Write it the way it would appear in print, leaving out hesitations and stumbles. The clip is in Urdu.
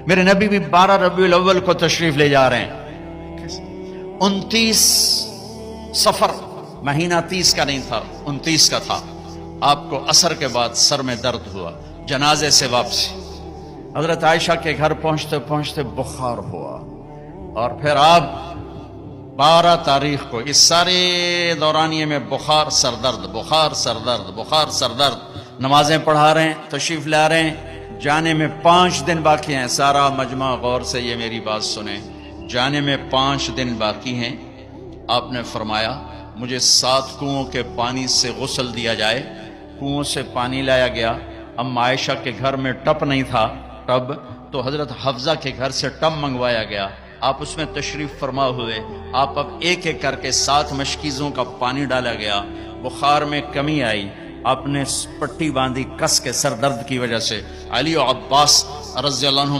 میرے نبی بھی 12 ربیع الاول کو تشریف لے جا رہے ہیں. 29 صفر، مہینہ 30 کا نہیں تھا، 29 کا تھا. آپ کو عصر کے بعد سر میں درد ہوا، جنازے سے واپسی. حضرت عائشہ کے گھر پہنچتے پہنچتے بخار ہوا، اور پھر آپ 12 تاریخ کو اس سارے دورانیے میں بخار سر درد، بخار سر درد، بخار سر درد. نمازیں پڑھا رہے ہیں، تشریف لا رہے ہیں. جانے میں 5 دن باقی ہیں. سارا مجمع غور سے یہ میری بات سنیں. جانے میں 5 دن باقی ہیں. آپ نے فرمایا مجھے 7 کنوؤں کے پانی سے غسل دیا جائے. کنوؤں سے پانی لایا گیا. ام عائشہ کے گھر میں ٹب نہیں تھا، ٹب تو حضرت حفظہ کے گھر سے ٹب منگوایا گیا. آپ اس میں تشریف فرما ہوئے. آپ اب ایک ایک کر کے 7 مشکیزوں کا پانی ڈالا گیا. بخار میں کمی آئی. آپ نے پٹی باندھی کس کے سر درد کی وجہ سے. علی و عباس رضی اللہ عنہما